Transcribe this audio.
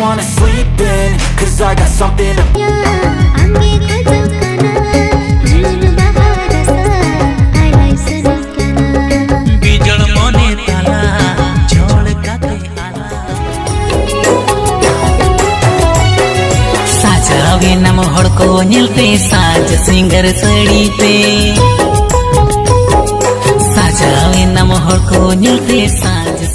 wanna sleep in, cause I got something to साजावे नम हड़को नीलते साज singer सड़ी पे साजावे नम हड़को नीलते साज